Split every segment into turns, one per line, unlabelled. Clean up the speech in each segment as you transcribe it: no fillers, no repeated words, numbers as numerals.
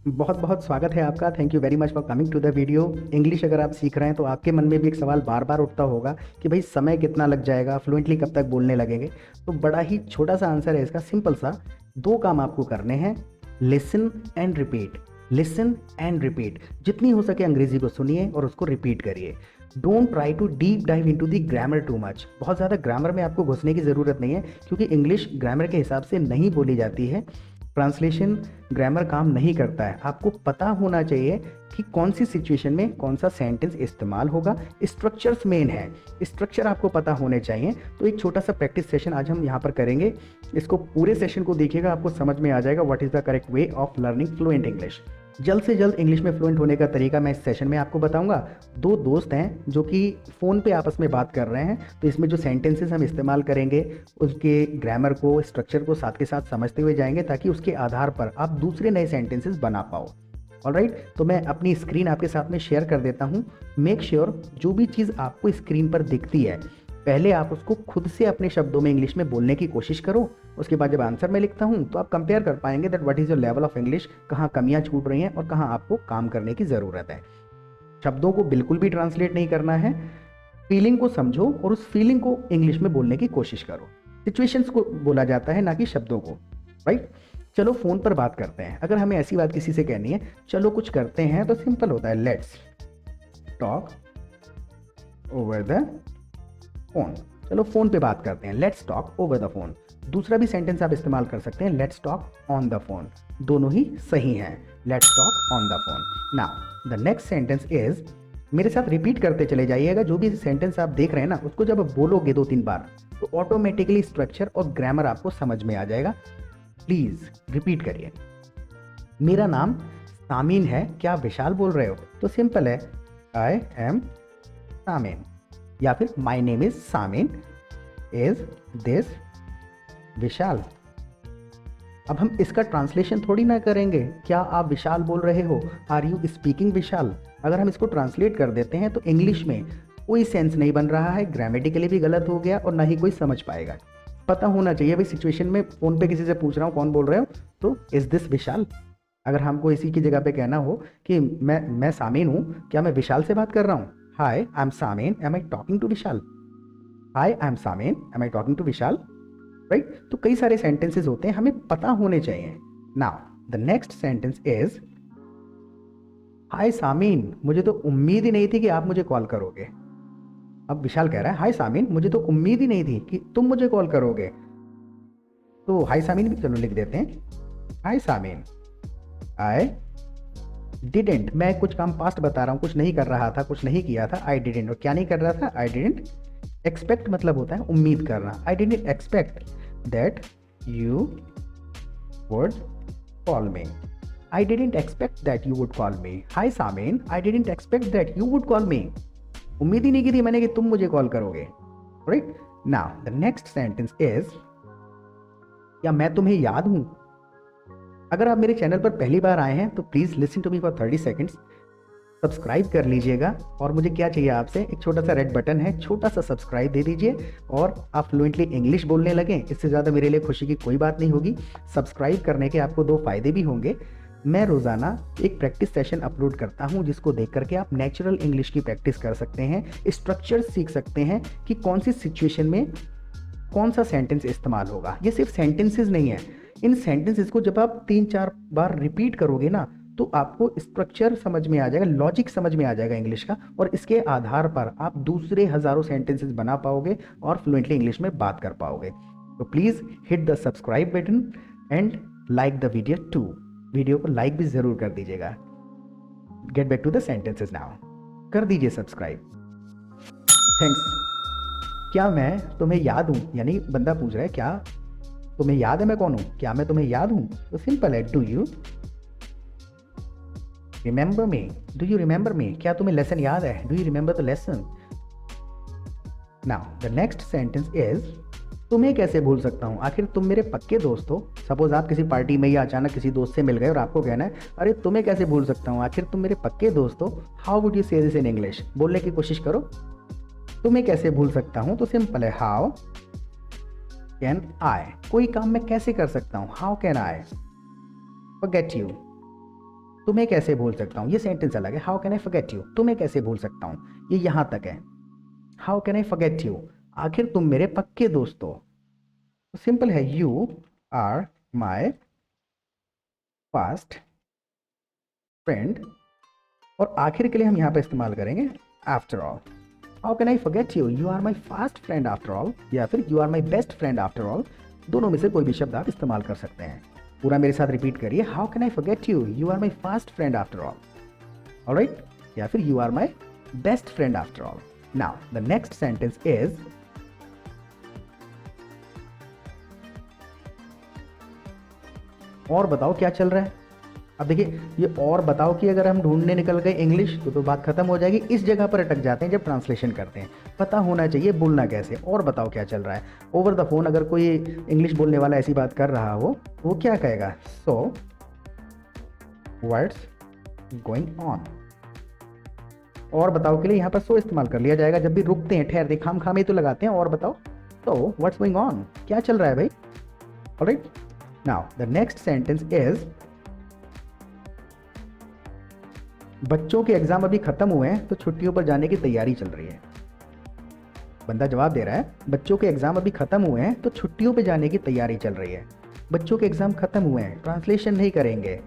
बहुत बहुत स्वागत है आपका। Thank you very much for coming to the video. English अगर आप सीख रहे हैं तो आपके मन में भी एक सवाल बार बार उठता होगा कि भाई समय कितना लग जाएगा, फ्लुएंटली कब तक बोलने लगेंगे। तो बड़ा ही छोटा सा आंसर है इसका, सिंपल सा। दो काम आपको करने हैं, listen and repeat. Listen and repeat, जितनी हो सके अंग्रेजी को सुनिए और उसको रिपीट करिए। Don't try to deep dive into the grammar too much. बहुत ज़्यादा ग्रामर में आपको घुसने की ज़रूरत नहीं है, क्योंकि इंग्लिश ग्रामर के हिसाब से नहीं बोली जाती है। ट्रांसलेशन ग्रामर काम नहीं करता है। आपको पता होना चाहिए कि कौन सी सिचुएशन में कौन सा सेंटेंस इस्तेमाल होगा। स्ट्रक्चर्स मेन है, स्ट्रक्चर आपको पता होने चाहिए। तो एक छोटा सा प्रैक्टिस सेशन आज हम यहाँ पर करेंगे। इसको पूरे सेशन को देखिएगा, आपको समझ में आ जाएगा what is the correct way of learning fluent English. जल्द से जल्द इंग्लिश में फ्लुएंट होने का तरीका मैं इस सेशन में आपको बताऊंगा। दो दोस्त हैं जो कि फ़ोन पे आपस में बात कर रहे हैं, तो इसमें जो सेंटेंसेस हम इस्तेमाल करेंगे उसके ग्रामर को, स्ट्रक्चर को साथ के साथ समझते हुए जाएंगे, ताकि उसके आधार पर आप दूसरे नए सेंटेंसेस बना पाओ। ऑलराइट, तो मैं अपनी स्क्रीन आपके साथ में शेयर कर देता हूँ। मेक श्योर जो भी चीज़ आपको स्क्रीन पर दिखती है, पहले आप उसको खुद से अपने शब्दों में इंग्लिश में बोलने की कोशिश करो। उसके बाद जब आंसर मैं लिखता हूँ तो आप कंपेयर कर पाएंगे that what is your level of English, कहाँ कमियाँ छूट रही हैं और कहाँ आपको काम करने की ज़रूरत है। शब्दों को बिल्कुल भी ट्रांसलेट नहीं करना है, फीलिंग को समझो और उस फीलिंग को इंग्लिश में बोलने की कोशिश करो। सिचुएशंस को बोला जाता है, ना कि शब्दों को। राइट, चलो फ़ोन पर बात करते हैं। अगर हमें ऐसी बात किसी से कहनी है, चलो कुछ करते हैं, तो सिंपल होता है, let's talk over the phone. चलो फोन पे बात करते हैं, let's talk over the phone. दूसरा भी सेंटेंस आप इस्तेमाल कर सकते हैं, let's talk on the phone. दोनों ही सही हैं, let's talk on the phone. Now the next sentence is, मेरे साथ रिपीट करते चले जाइएगा। जो भी सेंटेंस आप देख रहे हैं ना, उसको जब आप बोलोगे 2-3 बार तो ऑटोमेटिकली स्ट्रक्चर और ग्रामर आपको समझ में आ जाएगा। प्लीज रिपीट करिए। मेरा नाम सामीन है, क्या आप विशाल बोल रहे हो? तो सिंपल है, आई एम सामीन, या फिर my name is Sameen, is this Vishal. अब हम इसका ट्रांसलेशन थोड़ी ना करेंगे, क्या आप विशाल बोल रहे हो, आर यू स्पीकिंग विशाल। अगर हम इसको ट्रांसलेट कर देते हैं तो इंग्लिश में कोई सेंस नहीं बन रहा है, ग्रामेटिकली भी गलत हो गया और ना ही कोई समझ पाएगा। पता होना चाहिए भाई, सिचुएशन में फ़ोन पे किसी से पूछ रहा हूँ कौन बोल रहे हो, तो इज दिस विशाल। अगर हमको इसी की जगह पे कहना हो कि मैं सामीन हूँ, क्या मैं विशाल से बात कर रहा हूँ? Hi I am Sameen, am I talking to Vishal. Hi I am Sameen, am I talking to Vishal. Right, तो कई सारे सेंटेंसेस होते हैं, हमें पता होने चाहिए। Now the next sentence is, hi Sameen, मुझे तो उम्मीद ही नहीं थी कि आप मुझे कॉल करोगे। अब विशाल कह रहा है, हाय सामीन, मुझे तो उम्मीद ही नहीं थी कि तुम मुझे कॉल करोगे। तो हाय सामीन भी चलो लिख देते हैं, हाय सामीन, आई डिडेंट, मैं कुछ काम पास्ट बता रहा हूँ, कुछ नहीं कर रहा था, कुछ नहीं किया था। आई डिडेंट, और क्या नहीं कर रहा था? आई डिडेंट एक्सपेक्ट, मतलब होता है उम्मीद करना। I didn't expect that you would call me. I didn't expect that you would call me. Hi Sameen, I didn't expect that you would call me. उम्मीद ही नहीं की थी मैंने कि तुम मुझे कॉल करोगे। Right, now the next sentence is, क्या मैं तुम्हें याद हूं? अगर आप मेरे चैनल पर पहली बार आए हैं तो please listen to me for 30 seconds, subscribe कर लीजिएगा। और मुझे क्या चाहिए आपसे, एक छोटा सा रेड बटन है, छोटा सा सब्सक्राइब दे दीजिए और आप फ्लुएंटली इंग्लिश बोलने लगें। इससे ज़्यादा मेरे लिए खुशी की कोई बात नहीं होगी। सब्सक्राइब करने के आपको 2 फायदे भी होंगे। मैं रोज़ाना एक प्रैक्टिस सेशन अपलोड करता हूं, जिसको देख करके आप नेचुरल इंग्लिश की प्रैक्टिस कर सकते हैं, स्ट्रक्चर सीख सकते हैं कि कौन सी सिचुएशन में कौन सा सेंटेंस इस्तेमाल होगा। ये सिर्फ सेंटेंसेस नहीं है, इन सेंटेंसेस को जब आप 3-4 बार रिपीट करोगे ना, तो आपको स्ट्रक्चर समझ में आ जाएगा, लॉजिक समझ में आ जाएगा इंग्लिश का, और इसके आधार पर आप दूसरे हज़ारों सेंटेंसेस बना पाओगे और फ्लुएंटली इंग्लिश में बात कर पाओगे। तो please hit the subscribe button and like the video too. Video को लाइक भी ज़रूर कर दीजिएगा। Get back to the sentences now, कर दीजिए सब्सक्राइब। थैंक्स। क्या मैं तुम्हें याद हूँ, यानी बंदा पूछ रहा है क्या तुम्हें याद है मैं कौन हूँ, क्या मैं तुम्हें याद हूँ? तो सिंपल है, do you remember me. Do you remember मी, क्या तुम्हें लेसन याद है? Do you remember the lesson. Now the next sentence is, तुम्हें कैसे भूल सकता हूँ, आखिर तुम मेरे पक्के दोस्त हो। सपोज आप किसी पार्टी में या अचानक किसी दोस्त से मिल गए और आपको कहना है, अरे तुम्हें कैसे भूल सकता हूँ, आखिर तुम मेरे पक्के दोस्त हो। हाउ वुड यू से दिस इन इंग्लिश? बोलने की कोशिश करो, तुम्हें कैसे भूल सकता हूँ। तो सिंपल है, हाउ कैन आई, कोई काम मैं कैसे कर सकता हूँ, how can I forget you. तुम्हें कैसे भूल सकता हूँ, ये सेंटेंस अलग है। How can I forget you, तुम्हें कैसे भूल सकता हूँ, ये यहाँ तक है। How can I forget you, आखिर तुम मेरे पक्के दोस्त हो। तो सिंपल है, you are my fast friend, और आखिर के लिए हम यहाँ पे इस्तेमाल करेंगे after all. How can I forget you, you are my fast friend after all, या फिर you are my best friend after all. दोनों में से कोई भी शब्द आप इस्तेमाल कर सकते हैं। पूरा मेरे साथ रिपीट करिए, how can I forget you, you are my fast friend after all, alright, या फिर you are my best friend after all. Now the next sentence is, और बताओ क्या चल रहा है। अब देखिए, ये और बताओ कि अगर हम ढूंढने निकल गए इंग्लिश तो बात खत्म हो जाएगी। इस जगह पर अटक जाते हैं जब ट्रांसलेशन करते हैं। पता होना चाहिए बोलना कैसे, और बताओ क्या चल रहा है। ओवर द फोन अगर कोई इंग्लिश बोलने वाला ऐसी बात कर रहा हो तो वो क्या कहेगा, सो व्हाट्स गोइंग ऑन। और बताओ के लिए यहाँ पर सो इस्तेमाल कर लिया जाएगा जब भी रुकते हैं, ठहरते, खाम खाम ही तो लगाते हैं और बताओ। तो व्हाट्स गोइंग ऑन, क्या चल रहा है भाई, alright. Now the next sentence is, बच्चों के एग्जाम अभी खत्म हुए हैं तो छुट्टियों पर जाने की तैयारी चल रही है। बंदा जवाब दे रहा है, बच्चों के एग्जाम अभी खत्म हुए हैं तो छुट्टियों पर जाने की तैयारी चल रही है। बच्चों के एग्जाम खत्म हुए हैं, ट्रांसलेशन नहीं करेंगे।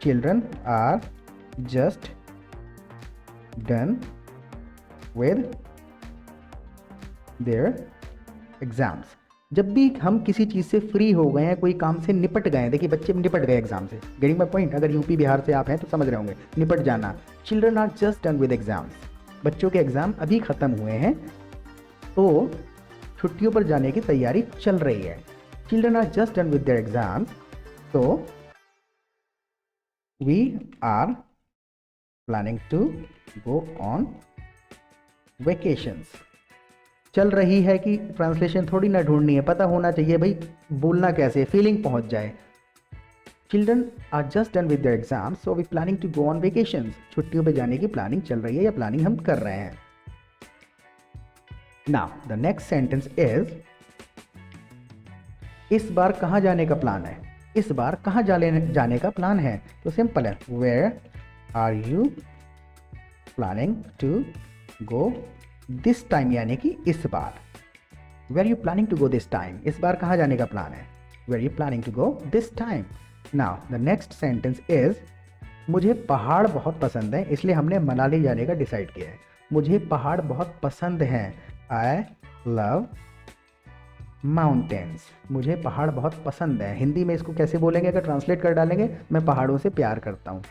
Children are just done with their exams. जब भी हम किसी चीज़ से फ्री हो गए हैं, कोई काम से निपट गए हैं, देखिए बच्चे निपट गए एग्जाम से, गेटिंग माय पॉइंट। अगर यूपी बिहार से आप हैं तो समझ रहे होंगे, निपट जाना। Children are just done with exams, बच्चों के एग्जाम अभी खत्म हुए हैं तो छुट्टियों पर जाने की तैयारी चल रही है। Children are just done with their exams, तो we are planning to go on vacations. चल रही है कि ट्रांसलेशन थोड़ी ना ढूंढनी है, पता होना चाहिए भाई बोलना कैसे, फीलिंग पहुंच जाए। Children are just done with their exams so we planning to go on vacations. छुट्टियों पे जाने की प्लानिंग चल रही है या प्लानिंग हम कर रहे हैं। Now the next sentence is, इस बार कहाँ जाने का प्लान है, इस बार कहाँ जाने का प्लान है। तो सिंपल है, where are you planning to go this time, यानी कि इस बार। Where you planning to go this time, इस बार कहाँ जाने का प्लान है, where you planning to go this time. Now the next sentence is, मुझे पहाड़ बहुत पसंद है इसलिए हमने मनाली जाने का डिसाइड किया है। मुझे पहाड़ बहुत पसंद हैं, आई लव माउंटेन्स। मुझे पहाड़ बहुत पसंद है। हिंदी में इसको कैसे बोलेंगे अगर ट्रांसलेट कर डालेंगे, मैं पहाड़ों से प्यार करता हूँ।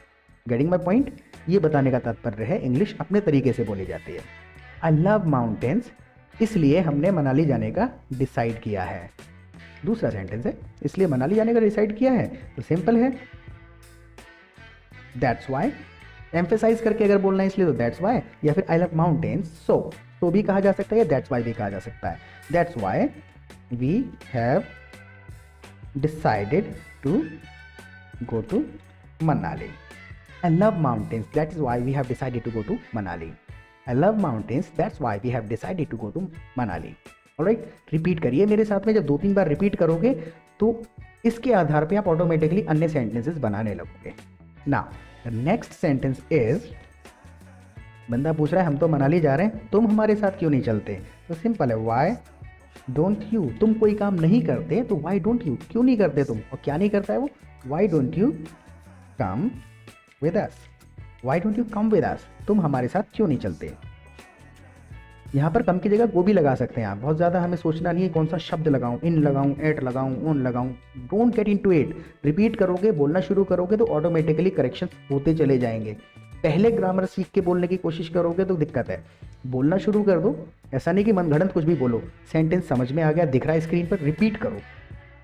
गेटिंग माई पॉइंट, ये बताने का तात्पर्य है इंग्लिश अपने तरीके से बोली जाती है। आई लव माउंटेन्स, इसलिए हमने मनाली जाने का डिसाइड किया है। दूसरा सेंटेंस है, इसलिए मनाली जाने का डिसाइड किया है, तो सिंपल है, दैट्स वाई। एम्फेसाइज करके अगर बोलना है इसलिए तो दैट्स वाई, या फिर आई लव माउंटेन्स सो, तो भी कहा जा सकता है, या दैट्स वाई भी कहा जा सकता है। That's why we have decided to go to Manali. I love mountains, that is why we have decided to go to Manali. I love mountains, that's why we have decided to go to Manali. Alright, repeat करिए मेरे साथ में। जब 2-3 बार repeat करोगे तो इसके आधार पे आप ऑटोमेटिकली अन्य सेंटेंसेस बनाने लगोगे। नाउ नेक्स्ट सेंटेंस इज, बंदा पूछ रहा है हम तो मनाली जा रहे हैं, तुम हमारे साथ क्यों नहीं चलते। तो सिंपल है, वाई डोंट यू। तुम कोई काम नहीं करते तो वाई डोंट यू, क्यों नहीं करते तुम, और क्या नहीं करता है वो, why don't you come with us, why don't you come with us, तुम हमारे साथ क्यों नहीं चलते। यहाँ पर कम की जगह वो भी लगा सकते हैं आप। बहुत ज़्यादा हमें सोचना नहीं है कौन सा शब्द लगाऊं, इन लगाऊं, एट लगाऊं, ऑन लगाऊं। Don't get into it. Repeat करोगे, बोलना शुरू करोगे तो ऑटोमेटिकली करेक्शन होते चले जाएंगे। पहले ग्रामर सीख के बोलने की कोशिश करोगे तो दिक्कत है। बोलना शुरू कर दो, ऐसा नहीं कि मनगढ़ंत कुछ भी बोलो। सेंटेंस समझ में आ गया, दिख रहा है स्क्रीन पर, रिपीट करो,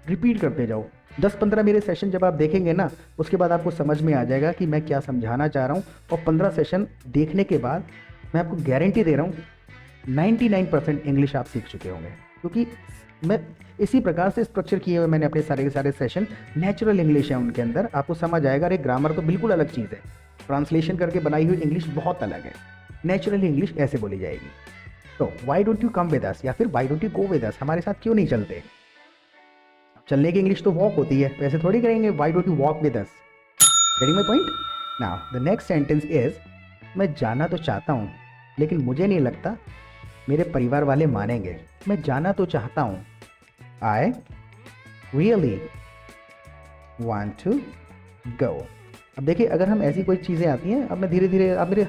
रिपीट करते जाओ। 10-15 मेरे सेशन जब आप देखेंगे ना, उसके बाद आपको समझ में आ जाएगा कि मैं क्या समझाना चाह रहा हूँ। और 15 सेशन देखने के बाद मैं आपको गारंटी दे रहा हूँ 99% इंग्लिश आप सीख चुके होंगे, क्योंकि मैं इसी प्रकार से स्ट्रक्चर किए हुए मैंने अपने सारे के सारे सेशन। नेचुरल इंग्लिश है उनके अंदर, आपको समझ आएगा। अरे ग्रामर तो बिल्कुल अलग चीज़ है, ट्रांसलेशन करके बनाई हुई इंग्लिश बहुत अलग है। नेचुरल इंग्लिश ऐसे बोली जाएगी। तो why don't you come with us, या फिर why don't you go with us, हमारे साथ क्यों नहीं चलते। चलने की इंग्लिश तो वॉक होती है, वैसे थोड़ी करेंगे why don't you walk with us, getting my point? Now the next sentence is, मैं जाना तो चाहता हूँ लेकिन मुझे नहीं लगता मेरे परिवार वाले मानेंगे। मैं जाना तो चाहता हूँ, I really want to go. अब देखिए, अगर हम ऐसी कोई चीज़ें आती हैं, अब मैं धीरे धीरे, अब मेरे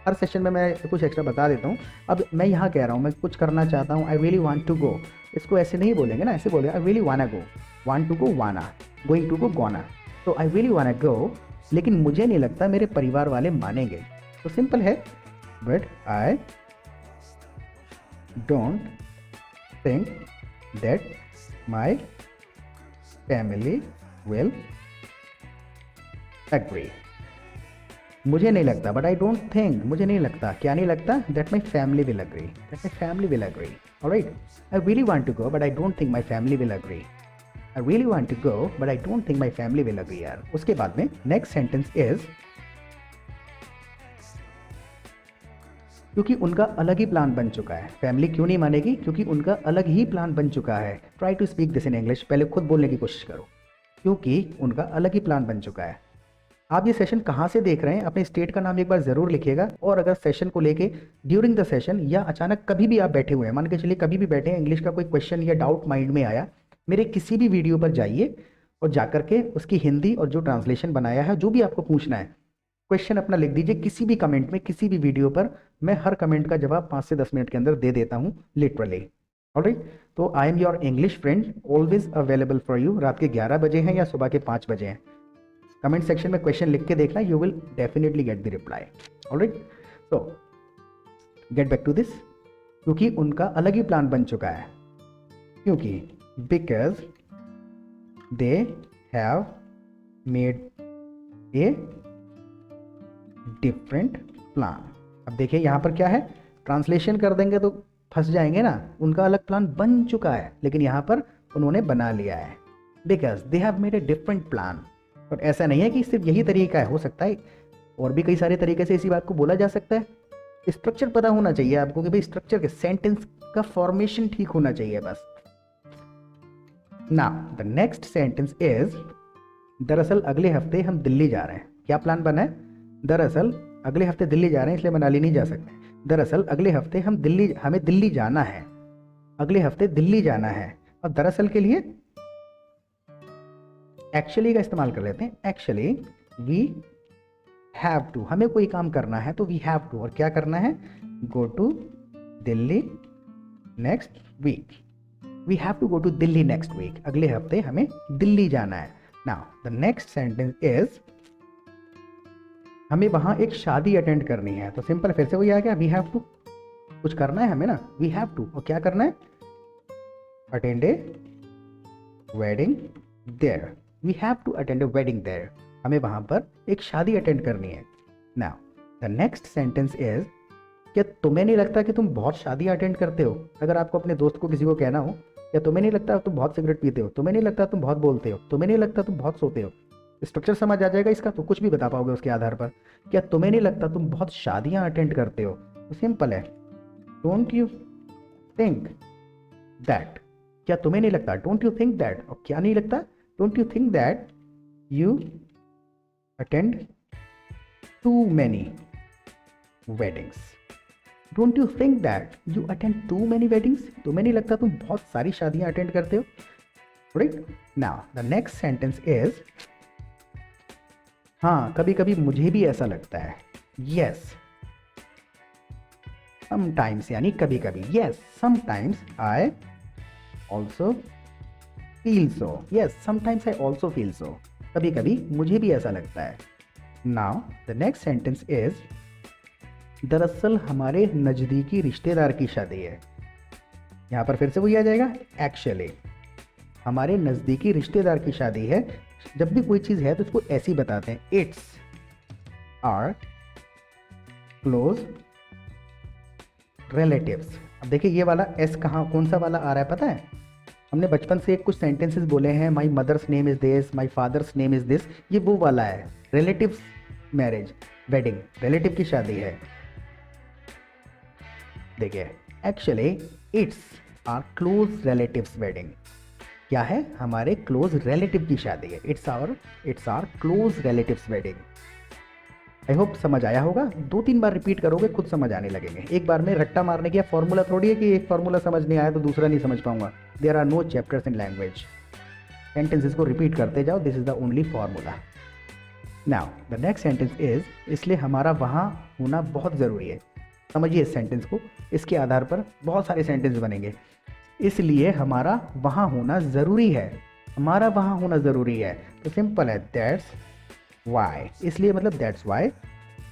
हर सेशन में मैं कुछ एक्स्ट्रा बता देता हूँ। अब मैं यहाँ कह रहा हूँ, मैं कुछ करना चाहता हूँ, I really want to go. इसको ऐसे नहीं बोलेंगे ना, ऐसे बोलेंगे आई रियली वाना गो, वांट टू गो वाना, गोइंग टू गो गोना। तो आई रियली वाना गो, लेकिन मुझे नहीं लगता मेरे परिवार वाले मानेंगे। तो सिंपल है, but I don't think that my family will agree. मुझे नहीं लगता, बट आई डोंट थिंक, मुझे नहीं लगता, क्या नहीं लगता, that my family will agree, that my family will agree. Alright, I really want to go but I don't think my family will agree. I really want to go but I don't think my family will agree यार। उसके बाद में next sentence is, क्योंकि उनका अलग ही plan बन चुका है। फैमिली क्यों नहीं मानेगी? क्योंकि उनका अलग ही प्लान बन चुका है। Try to speak this in English, पहले खुद बोलने की कोशिश करो। क्योंकि उनका अलग ही प्लान बन चुका है। आप ये सेशन कहाँ से देख रहे हैं, अपने स्टेट का नाम एक बार ज़रूर लिखिएगा। और अगर सेशन को लेके ड्यूरिंग द सेशन या अचानक कभी भी आप बैठे हुए हैं, मान के चलिए कभी भी बैठे हैं, इंग्लिश का कोई क्वेश्चन या डाउट माइंड में आया, मेरे किसी भी वीडियो पर जाइए और जाकर के उसकी हिंदी और जो ट्रांसलेशन बनाया है, जो भी आपको पूछना है, क्वेश्चन अपना लिख दीजिए किसी भी कमेंट में, किसी भी वीडियो पर। मैं हर कमेंट का जवाब 5 से 10 मिनट के अंदर दे देता हूँ, लिटरली। ऑलराइट, तो I am your English friend, always available for you. रात के 11 बजे हैं या सुबह के 5 बजे हैं, कमेंट सेक्शन में क्वेश्चन लिख के देखना, you will definitely get the reply. Alright, so get back to this. क्योंकि उनका अलग ही प्लान बन चुका है, क्योंकि because they have made a different plan. अब देखिए यहाँ पर क्या है, ट्रांसलेशन कर देंगे तो फंस जाएंगे ना। उनका अलग प्लान बन चुका है, लेकिन यहाँ पर उन्होंने बना लिया है, because they have made a different plan. और ऐसा नहीं है कि सिर्फ यही तरीका है, हो सकता है और भी कई सारे तरीके से इसी बात को बोला जा सकता है। स्ट्रक्चर पता होना चाहिए आपको कि भाई स्ट्रक्चर के सेंटेंस का फॉर्मेशन ठीक होना चाहिए बस। Now the next sentence is, दरअसल अगले हफ्ते हम दिल्ली जा रहे हैं। क्या प्लान बना है? दरअसल अगले हफ्ते दिल्ली जा रहे हैं, इसलिए मनाली नहीं जा सकते। दरअसल अगले हफ्ते हमें दिल्ली जाना है। अगले हफ्ते दिल्ली जाना है, और दरअसल के लिए एक्चुअली का इस्तेमाल कर लेते हैं। एक्चुअली वी हैव टू, हमें कोई काम करना है तो वी हैव टू, और क्या करना है? Go to Delhi next week. We have to go to Delhi next week. अगले हफ्ते हमें दिल्ली जाना है। Now the next sentence is, हमें वहां एक शादी अटेंड करनी है। तो सिंपल फिर से वही आ गया, वी हैव टू, कुछ करना है हमें ना, वी हैव टू, और क्या करना है? Attend a wedding there. We have to attend a wedding there, हमें वहां पर एक शादी अटेंड करनी है। Now the next sentence is, क्या तुम्हें नहीं लगता कि तुम बहुत शादियां अटेंड करते हो? अगर आपको अपने दोस्त को किसी को कहना हो, क्या तुम्हें नहीं लगता तुम बहुत सिगरेट पीते हो? तुम्हें नहीं लगता तुम बहुत बोलते हो? तुम्हें नहीं लगता तुम बहुत सोते हो? स्ट्रक्चर समझ आ जाएगा इसका, तो कुछ भी बता पाओगे उसके आधार पर। क्या तुम्हें नहीं लगता तुम बहुत शादियां अटेंड करते हो? तो सिंपल है, डोंट यू थिंक दैट। क्या तुम्हें नहीं लगता? Don't you think that. और क्या नहीं लगता? Don't you think that you attend too many weddings. Don't you think that you attend too many weddings. तुम्हें नहीं लगता तुम बहुत सारी शादियां अटेंड करते हो? Right, now the next sentence is, हाँ कभी कभी मुझे भी ऐसा लगता है। यस समटाइम्स, यानी कभी कभी। Yes sometimes I also feel so. Yes sometimes I also feel so, कभी कभी मुझे भी ऐसा लगता है। Now the next sentence is, दरअसल हमारे नज़दीकी रिश्तेदार की शादी है। यहाँ पर फिर से वही आ जाएगा, एक्चुअली हमारे नज़दीकी रिश्तेदार की शादी है। जब भी कोई चीज़ है तो उसको ऐसे ही बताते हैं, इट्स आर क्लोज रिलेटिव्स। अब देखिए ये वाला एस कहाँ, कौन सा वाला आ रहा है पता है? हमने बचपन से कुछ सेंटेंसेस बोले हैं, my mother's name is this, my father's name is this. ये वो वाला है, रिलेटिव्स मैरिज, वेडिंग, रिलेटिव की शादी है। देखिए actually it's our close relatives wedding. क्या है, हमारे क्लोज रिलेटिव की शादी है। It's our close relatives wedding. I hope समझ आया होगा। 2-3 बार रिपीट करोगे खुद समझ आने लगेंगे। एक बार में रट्टा मारने की फॉर्मूला थोड़ी है कि एक फॉर्मूला समझ नहीं आया तो दूसरा नहीं समझ पाऊंगा। There are no chapters in language. Sentences को रिपीट करते जाओ, this is the only formula. Now the next sentence is, इसलिए हमारा वहाँ होना बहुत ज़रूरी है। समझिए इस सेंटेंस को, इसके आधार पर बहुत सारे सेंटेंस बनेंगे। इसलिए हमारा वहाँ होना ज़रूरी है, हमारा वहाँ होना ज़रूरी है, तो सिंपल है, दैट्स वाई। इसलिए मतलब that's why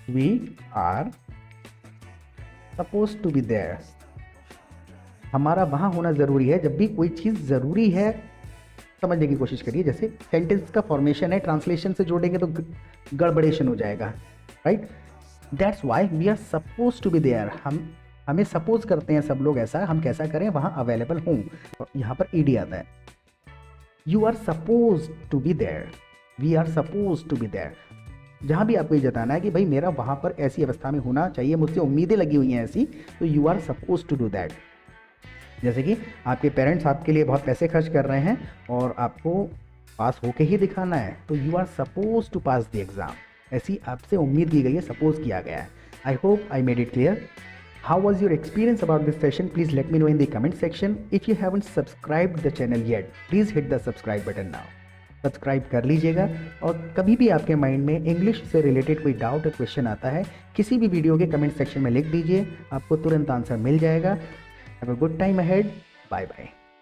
we are suppose to be there. हमारा वहाँ होना ज़रूरी है। जब भी कोई चीज़ ज़रूरी है समझने की कोशिश करिए। जैसे सेंटेंस का फॉर्मेशन है, ट्रांसलेशन से जोड़ेंगे तो गड़बड़ेशन हो जाएगा, right. That's why we are suppose to be there. हमें सपोज करते हैं सब लोग ऐसा, हम कैसा करें, वहाँ अवेलेबल हों। यहाँ पर ईडी आता है, you are suppose to be there, we are suppose to be there. जहाँ भी आपको ये जताना है कि भाई मेरा वहाँ पर ऐसी अवस्था में होना चाहिए, मुझसे उम्मीदें लगी हुई हैं ऐसी, तो you are suppose to do that. जैसे कि आपके पेरेंट्स आपके लिए बहुत पैसे खर्च कर रहे हैं और आपको पास होके ही दिखाना है, तो you are suppose to pass the exam. ऐसी आपसे उम्मीद की गई है, सपोज किया गया है। I hope I made it clear. How was your experience about this session? Please let me know in the comment section. If you haven't subscribed the channel yet, please hit the subscribe button now. Subscribe कर लीजिएगा। और कभी भी आपके mind में English से related कोई doubt या क्वेश्चन आता है, किसी भी वीडियो के कमेंट सेक्शन में लिख दीजिए, आपको तुरंत आंसर मिल जाएगा। Have a good time ahead. Bye bye.